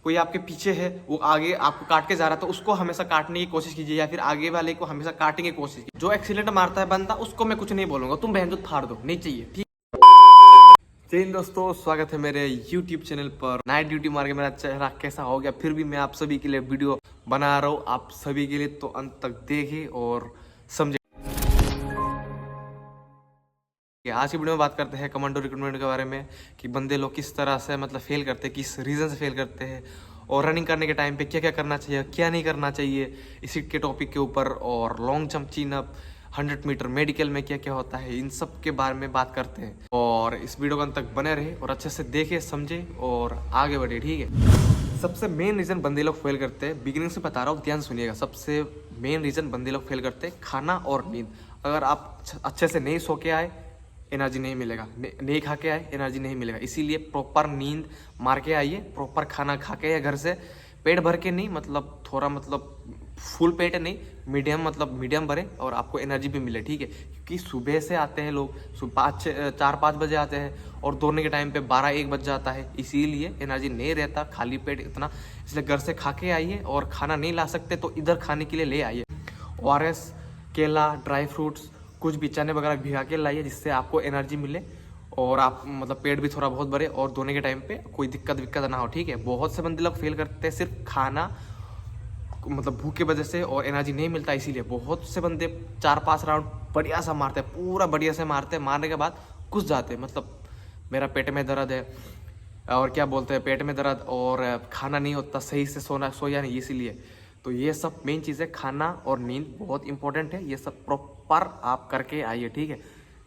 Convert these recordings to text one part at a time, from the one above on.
कोई आपके पीछे है, वो आगे आपको काट के जा रहा है, तो उसको हमेशा काटने की कोशिश कीजिए, या फिर आगे वाले को हमेशा काटने की कोशिश कीजिए। जो एक्सीलेंट मारता है बंदा, उसको मैं कुछ नहीं बोलूंगा, तुम बहन जो फाड़ दो, नहीं चाहिए, ठीक। जय हिंद दोस्तों, स्वागत है मेरे YouTube चैनल पर। नाइट ड्यूटी मार के मेरा चेहरा कैसा हो गया, फिर भी मैं आप सभी के लिए वीडियो बना रहा हूँ, आप सभी के लिए, तो अंत तक देखें और समझे। आज की वीडियो में बात करते हैं कमांडो रिक्रूटमेंट के बारे में, कि बंदे लोग किस तरह से मतलब फेल करते हैं, किस रीज़न से फेल करते हैं, और रनिंग करने के टाइम पे क्या क्या करना चाहिए, क्या नहीं करना चाहिए, इसी के टॉपिक के ऊपर। और long jump, chin up, 100 metre medical में क्या क्या होता है, इन सब के बारे में बात करते हैं। और इस वीडियो को अंत तक बने रहे और अच्छे से देखे, समझे और आगे बढ़े, ठीक है। सबसे मेन रीज़न बंदे लोग फेल करते हैं, बिगिनिंग से बता रहा हूँ, ध्यान सुनिएगा। सबसे मेन रीज़न बंदे लोग फेल करते हैं, खाना और नींद। अगर आप अच्छे से नहीं सो के आए, एनर्जी नहीं मिलेगा, नहीं खा के आए, एनर्जी नहीं मिलेगा। इसीलिए प्रॉपर नींद मार के आइए, प्रॉपर खाना खा के आइए घर से, पेट भर के नहीं, मतलब थोड़ा, मतलब फुल पेट नहीं, मीडियम, मतलब मीडियम भरे और आपको एनर्जी भी मिले, ठीक है। क्योंकि सुबह से आते हैं लोग, सुबह 4-5 बजे आते हैं और दौड़ने के टाइम पे 12-1 बज जाता है, इसीलिए एनर्जी नहीं रहता, खाली पेट इतना। इसलिए घर से खा के आइए, और खाना नहीं ला सकते तो इधर खाने के लिए ले आइए। ORS, केला, ड्राई फ्रूट्स, कुछ भी चने वगैरह भिगा के लाइए, जिससे आपको एनर्जी मिले और आप मतलब पेट भी थोड़ा बहुत भरे और धोने के टाइम पे कोई दिक्कत ना हो, ठीक है। बहुत से बंदे लोग फेल करते हैं सिर्फ खाना, मतलब भूख की वजह से, और एनर्जी नहीं मिलता, इसीलिए बहुत से बंदे 4-5 राउंड बढ़िया सा मारते हैं, पूरा बढ़िया से मारते हैं, मारने के बाद घुस जाते हैं, मतलब मेरा पेट में दर्द है, और क्या बोलते हैं, पेट में दर्द, और खाना नहीं होता, सही से सोया नहीं, इसीलिए। तो ये सब मेन चीज़ है, खाना और नींद बहुत इंपॉर्टेंट है, ये सब प्रॉपर आप करके आइए, ठीक है।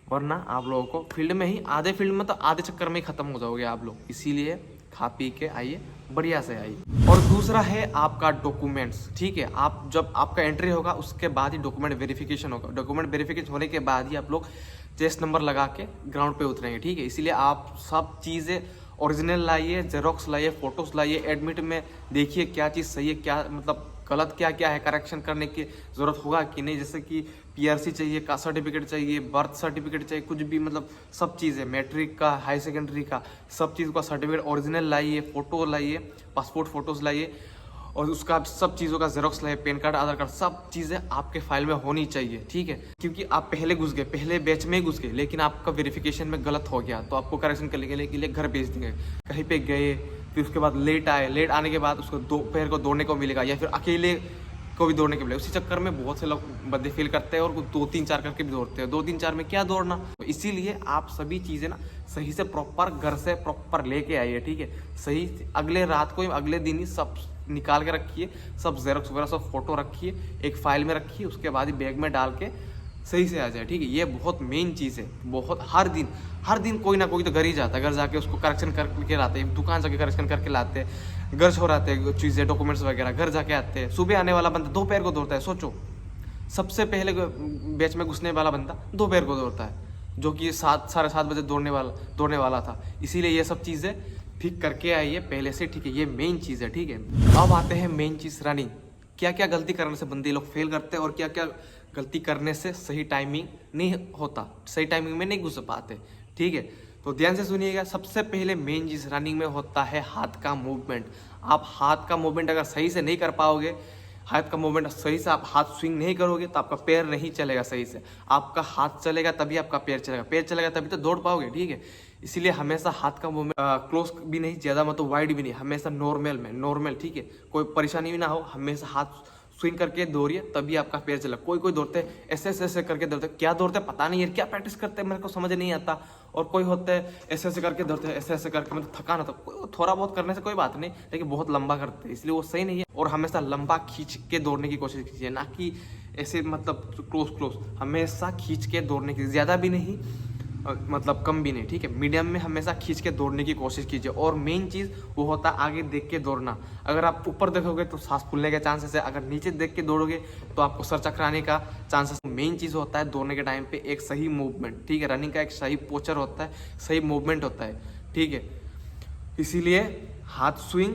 वरना आप लोगों को फील्ड में ही, आधे फील्ड में तो आधे चक्कर में ही खत्म हो जाओगे आप लोग, इसीलिए खा पी के आइए, बढ़िया से आइए। और दूसरा है आपका डॉक्यूमेंट्स, ठीक है। आप जब आपका एंट्री होगा, उसके बाद ही डॉक्यूमेंट वेरिफिकेशन होगा। डॉक्यूमेंट वेरिफिकेशन होने के बाद ही आप लोग चेस्ट नंबर लगा के ग्राउंड पे उतरेंगे, ठीक है। इसीलिए आप सब चीज़ें ओरिजिनल लाइए, जेरोक्स लाइए, फोटोज लाइए, एडमिट में देखिए क्या चीज़ सही है, क्या मतलब गलत क्या क्या है, करेक्शन करने की ज़रूरत होगा कि नहीं। जैसे कि PRC चाहिए, कास्ट सर्टिफिकेट चाहिए, बर्थ सर्टिफिकेट चाहिए, कुछ भी, मतलब सब चीज़ें, मैट्रिक का, हाई सेकेंडरी का, सब चीज़ का सर्टिफिकेट ओरिजिनल लाइए, फ़ोटो लाइए, पासपोर्ट फ़ोटोज़ लाइए, और उसका सब चीज़ों का जेरोक्स लाइए, पैन कार्ड, आधार कार्ड, सब चीज़ें आपके फाइल में होनी चाहिए, ठीक है। क्योंकि आप पहले घुस गए, पहले बैच में घुस गए, लेकिन आपका वेरिफिकेशन में गलत हो गया, तो आपको करेक्शन करने के लिए घर भेज देंगे। कहीं पे गए, फिर उसके बाद लेट आए, लेट आने के बाद उसको दोपहर को दौड़ने को मिलेगा, या फिर अकेले को भी दौड़ने के मिलेगा। उसी चक्कर में बहुत से लोग बंदे फेल करते हैं, और 2-3-4 करके भी दौड़ते हैं। 2-3-4 में क्या दौड़ना, तो इसीलिए आप सभी चीज़ें ना सही से प्रॉपर घर से प्रॉपर लेके आइए, ठीक है। सही अगले रात को, अगले दिन ही सब निकाल के रखिए, सब जेरोक्स वगैरह सब फोटो रखिए, एक फाइल में रखिए, उसके बाद ही बैग में डाल के सही से आ जाए, ठीक है। ये बहुत मेन चीज़ है, बहुत। हर दिन कोई ना कोई तो घर ही जाता है, घर जाके उसको करेक्शन करके लाते हैं, दुकान जाके करेक्शन करके लाते हैं, घर छोड़ाते हैं चीज़ें, डॉक्यूमेंट्स वगैरह, घर जाके आते हैं। सुबह आने वाला बंदा दोपहर को दौड़ता है, सोचो, सबसे पहले बैच में घुसने वाला बंदा दोपहर को दौड़ता है, जो कि 7-7:30 बजे दौड़ने वाला था। इसीलिए ये सब चीज़ें ठीक करके आइए पहले से, ठीक है। ये मेन चीज़ है, ठीक है। अब आते हैं मेन चीज़, रनिंग। क्या क्या गलती करने से बंदे लोग फेल करते हैं, और क्या क्या गलती करने से सही टाइमिंग नहीं होता, सही टाइमिंग में नहीं घुस पाते, ठीक है। तो ध्यान से सुनिएगा। सबसे पहले मेन चीज़ रनिंग में होता है हाथ का मूवमेंट। आप हाथ का मूवमेंट अगर सही से नहीं कर पाओगे, हाथ का मूवमेंट सही से आप हाथ स्विंग नहीं करोगे, तो आपका पैर नहीं चलेगा सही से। आपका हाथ चलेगा तभी आपका पैर चलेगा, पैर चलेगा तभी तो दौड़ पाओगे, ठीक है। इसीलिए हमेशा हाथ का मूवमेंट क्लोज भी नहीं, ज़्यादा मतलब वाइड भी नहीं, हमेशा नॉर्मल, ठीक है। कोई परेशानी भी ना हो, हमेशा हाथ स्विंग करके दौड़िए, तभी आपका पैर चला। कोई दौड़ते हैं ऐसे करके दौड़ते, क्या दौड़ते हैं पता नहीं है, क्या प्रैक्टिस करते हैं मेरे को समझ नहीं आता। और कोई होते हैं ऐसे करके दौड़ते हैं, ऐसे करके, मतलब थकान होता है। थोड़ा बहुत करने से कोई बात नहीं, लेकिन बहुत लंबा करते हैं, इसलिए वो सही नहीं है। और हमेशा लंबा खींच के दौड़ने की कोशिश कीजिए, ना कि ऐसे मतलब क्लोज। हमेशा खींच के दौड़ने की, ज़्यादा भी नहीं मतलब कम भी नहीं, ठीक है। मीडियम में हमेशा खींच के दौड़ने की कोशिश कीजिए। और मेन चीज़ वो होता है आगे देख के दौड़ना। अगर आप ऊपर देखोगे तो सांस फूलने के चांसेस है, अगर नीचे देख के दौड़ोगे तो आपको सर चकराने का चांसेस। मेन चीज़ होता है दौड़ने के टाइम पे एक सही मूवमेंट, ठीक है। रनिंग का एक सही पोस्चर होता है, सही मूवमेंट होता है, ठीक है। इसीलिए हाथ स्विंग,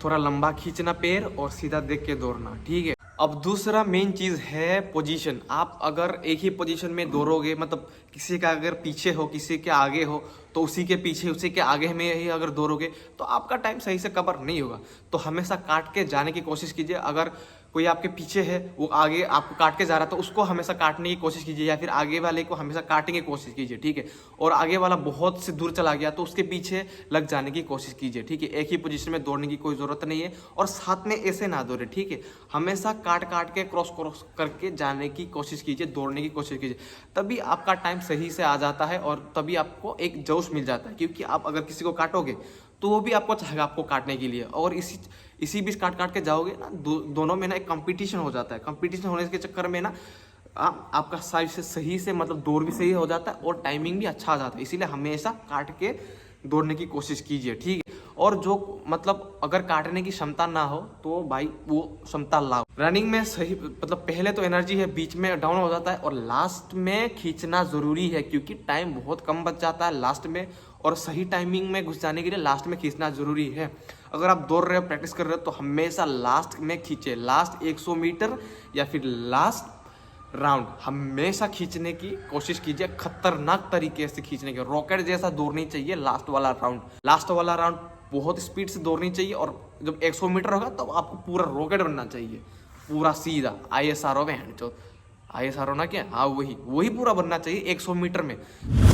थोड़ा लंबा खींचना पैर, और सीधा देख के दौड़ना, ठीक है। अब दूसरा मेन चीज़ है पोजीशन। आप अगर एक ही पोजीशन में दौड़ोगे, मतलब किसी का अगर पीछे हो किसी के आगे हो तो उसी के पीछे उसी के आगे में ही अगर दौड़ोगे तो आपका टाइम सही से कवर नहीं होगा। तो हमेशा काट के जाने की कोशिश कीजिए। अगर कोई आपके पीछे है, वो आगे आपको काट के जा रहा है, तो उसको हमेशा काटने की कोशिश कीजिए, या फिर आगे वाले को हमेशा काटने की कोशिश कीजिए, ठीक है। और आगे वाला बहुत से दूर चला गया तो उसके पीछे लग जाने की कोशिश कीजिए, ठीक है। एक ही पोजीशन में दौड़ने की कोई ज़रूरत नहीं है, और साथ में ऐसे ना दौड़े, ठीक है। हमेशा काट काट के क्रॉस क्रॉस करके जाने की कोशिश कीजिए, दौड़ने की कोशिश कीजिए, तभी आपका टाइम सही से आ जाता है और तभी आपको एक जोश मिल जाता है। क्योंकि आप अगर किसी को काटोगे तो वो भी आपको चाहेगा आपको काटने के लिए, और इसी बीच काट काट के जाओगे ना, दोनों में ना एक कंपटीशन हो जाता है। कंपटीशन होने के चक्कर में ना आपका सही से मतलब दौड़ भी सही हो जाता है और टाइमिंग भी अच्छा आ जाता है। इसीलिए हमेशा काट के दौड़ने की कोशिश कीजिए, ठीक है। और जो मतलब अगर काटने की क्षमता ना हो तो भाई वो क्षमता लाओ। रनिंग में सही मतलब पहले तो एनर्जी है, बीच में डाउन हो जाता है, और लास्ट में खींचना जरूरी है क्योंकि टाइम बहुत कम बच जाता है लास्ट में, और सही टाइमिंग में घुस जाने के लिए लास्ट में खींचना जरूरी है। अगर आप दौड़ रहे हो, प्रैक्टिस कर रहे हो, तो हमेशा लास्ट में खींचे। लास्ट 100 मीटर या फिर लास्ट राउंड हमेशा खींचने की कोशिश कीजिए, खतरनाक तरीके से खींचने की, रॉकेट जैसा दौड़नी चाहिए लास्ट वाला राउंड। लास्ट वाला राउंड बहुत स्पीड से दौड़नी चाहिए, और जब 100 मीटर होगा तब आपको पूरा रॉकेट बनना चाहिए, पूरा सीधा ISRO में हैंड चो ISRO ना क्या, हाँ वही पूरा बनना चाहिए 100 मीटर में।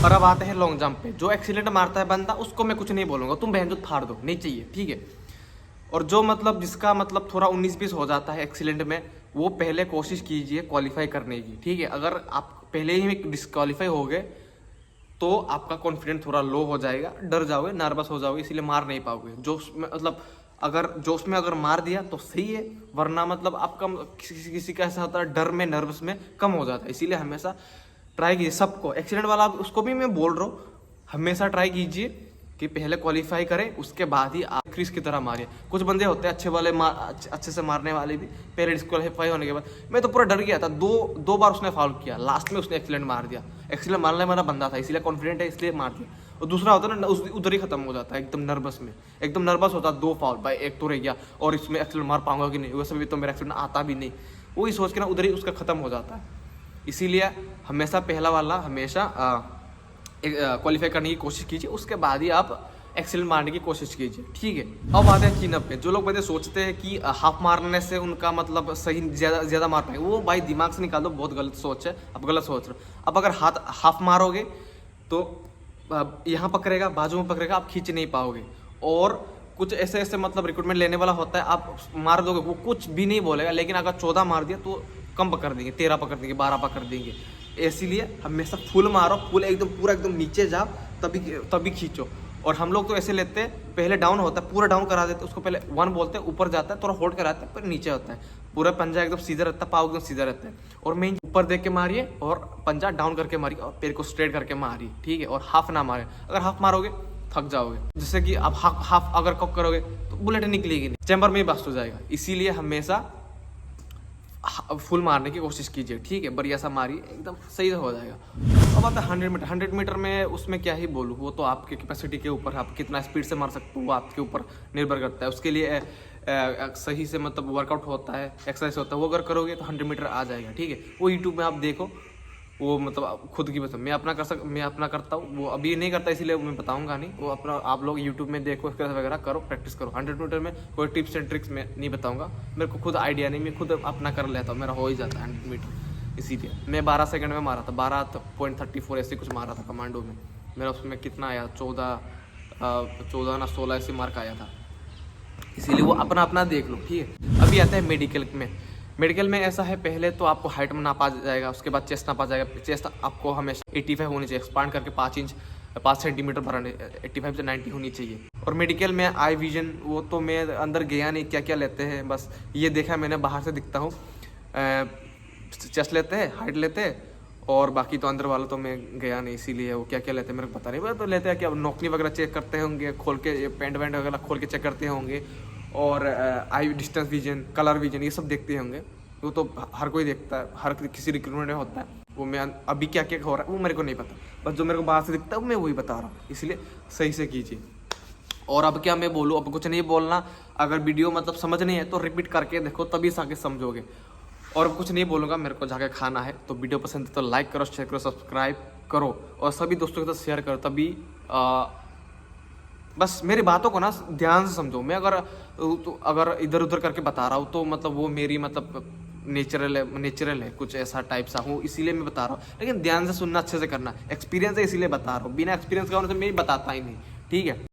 और अब आते हैं लॉन्ग जंप पे। जो एक्सीलेंट मारता है बंदा उसको मैं कुछ नहीं बोलूंगा, तुम बहन जो फाड़ दो, नहीं चाहिए, ठीक है। और जो मतलब जिसका मतलब थोड़ा 19-20 हो जाता है एक्सीलेंट में, वो पहले कोशिश कीजिए क्वालिफाई करने की, ठीक है। अगर आप पहले ही डिस्क्वालीफाई हो गए तो आपका कॉन्फिडेंस थोड़ा लो हो जाएगा, डर जाओगे, नर्वस हो जाओगे, इसीलिए मार नहीं पाओगे। जोश में मतलब अगर जोश में अगर मार दिया तो सही है, वरना मतलब आपका किसी का ऐसा होता है डर में नर्वस में कम हो जाता है। इसीलिए हमेशा ट्राई कीजिए, सबको एक्सीडेंट वाला उसको भी मैं बोल रहा हूँ, हमेशा ट्राई कीजिए कि पहले क्वालिफाई करें, उसके बाद ही आप क्रिस की तरह मारिए। कुछ बंदे होते हैं अच्छे वाले अच्छे से मारने वाले भी, पहले डिस्क्वालीफाई होने के बाद मैं तो पूरा डर गया था। दो बार उसने फाउल किया, लास्ट में उसने एक्सीलेंट मार दिया। एक्सीलेंट मारने वाला बंदा था, इसलिए कॉन्फिडेंट है, इसलिए मार दिया। और दूसरा होता है ना, उधर ही खत्म हो जाता है, एकदम नर्वस में, एकदम नर्वस होता है, 2 फाउल भाई, एक तो रह गया और इसमें एक्सीलेंट मार पाऊंगा कि नहीं, वैसे भी तो मेरा एक्सीलेंट आता भी नहीं, वही सोच के ना उधर ही उसका खत्म हो जाता है। इसीलिए हमेशा पहला वाला हमेशा क्वालिफाई करने की कोशिश कीजिए, उसके बाद ही आप एक्सीलेंट मारने की कोशिश कीजिए, ठीक है। अब आते हैं चिन अप पे। जो लोग बंदे सोचते हैं कि हाफ मारने से उनका मतलब सही ज़्यादा मार पाएंगे, वो भाई दिमाग से निकाल दो, बहुत गलत सोच है, अब गलत सोच रहे हो। अब अगर हाफ मारोगे तो यहाँ पकड़ेगा, बाजू में पकड़ेगा, आप खींच नहीं पाओगे। और कुछ ऐसे मतलब रिक्रूटमेंट लेने वाला होता है, आप मार दोगे वो कुछ भी नहीं बोलेगा, लेकिन अगर 14 मार दिया तो कम पकड़ देंगे, 13 पकड़ देंगे, 12 पकड़ देंगे। इसीलिए हमेशा फुल मारो, फुल एकदम पूरा एकदम नीचे जाओ, तभी खींचो। और हम लोग तो ऐसे लेते हैं, पहले डाउन होता है, पूरा डाउन करा देते हैं उसको, पहले 1 बोलते हैं, ऊपर जाता है, थोड़ा होल्ड कराते हैं, फिर नीचे होता है, पूरा पंजा एकदम सीधा रहता है, पाव एकदम सीधा रहता है। और मेन ऊपर देख के मारिए और पंजा डाउन करके मारिए और पैर को स्ट्रेट करके मारिए, ठीक है। और हाफ ना मारे, अगर हाफ मारोगे थक जाओगे, जैसे कि आप हाफ अगर कॉक करोगे तो बुलेट निकलेगी नहीं, चैम्बर में ही बस्ट हो जाएगा। इसीलिए हमेशा फुल मारने की कोशिश कीजिए, ठीक है। बढ़िया सा मारिए, एकदम सही हो जाएगा। अब आता है 100 मीटर में, उसमें क्या ही बोलूँ, वो तो आपके कैपेसिटी के ऊपर, आप कितना स्पीड से मार सकते हो वो आपके ऊपर निर्भर करता है। उसके लिए सही से मतलब वर्कआउट होता है, एक्सरसाइज होता है, वो अगर करोगे तो 100 मीटर आ जाएगा, ठीक है। वो यूट्यूब में आप देखो, वो मतलब खुद की पसंद, मैं अपना करता हूँ, वो अभी नहीं करता इसीलिए मैं बताऊंगा नहीं, वो अपना आप लोग यूट्यूब में देखो, एक्सरसाइज वगैरह करो, प्रैक्टिस करो। 100 मीटर में कोई टिप्स एंड ट्रिक्स मैं नहीं बताऊंगा, मेरे को खुद आइडिया नहीं, मैं खुद अपना कर लेता हूँ, मेरा हो ही जाता है 100 मीटर। इसीलिए मैं 12 सेकंड में मारा था, 12.34 ऐसे कुछ मारा था कमांडो में। मेरा उसमें कितना आया, 14 ना 16 ऐसे मार्क आया था। इसीलिए वो अपना देख लो, ठीक है। अभी आता है मेडिकल में ऐसा है, पहले तो आपको हाइट में नापा जाएगा, उसके बाद चेस्ट नापा जाएगा। चेस्ट आपको हमेशा 85 होनी चाहिए, एक्सपांड करके 5 सेंटीमीटर बढ़ाने, 85 से 90 होनी चाहिए। और मेडिकल में आई विजन, वो तो मैं अंदर गया नहीं, क्या क्या लेते हैं बस ये देखा मैंने, बाहर से दिखता हूँ। चेस्ट लेते हैं, हाइट लेते हैं, और बाकी तो अंदर वाला तो मैं गया नहीं, इसीलिए वो क्या क्या लेते हैं मेरे को पता नहीं। तो लेते हैं क्या, नौकरी वगैरह चेक करते होंगे, खोल के पैंट वैंट वगैरह खोल के चेक करते होंगे, और आई डिस्टेंस विजन, कलर विजन, ये सब देखते होंगे। वो तो हर कोई देखता है, हर किसी रिक्रूटमेंट में होता है। वो मैं अभी क्या क्या हो रहा है वो मेरे को नहीं पता, बस जो मेरे को बाहर से दिखता है मैं वही बता रहा हूँ, इसलिए सही से कीजिए। और अब क्या मैं बोलूँ, अब कुछ नहीं बोलना। अगर वीडियो मतलब समझ नहीं है तो रिपीट करके देखो, तभी आगे समझोगे। और कुछ नहीं बोलूँगा, मेरे को जाके खाना है। तो वीडियो पसंद है तो लाइक करो, शेयर करो, सब्सक्राइब करो और सभी दोस्तों के साथ शेयर करो, तभी बस मेरी बातों को ना ध्यान से समझो। मैं अगर इधर उधर करके बता रहा हूँ तो मतलब वो मेरी मतलब नेचुरल है, कुछ ऐसा टाइप सा हूँ, इसीलिए मैं बता रहा हूँ। लेकिन ध्यान से सुनना, अच्छे से करना। एक्सपीरियंस है इसीलिए बता रहा हूँ, बिना एक्सपीरियंस का होने से मैं बताता ही नहीं, ठीक है।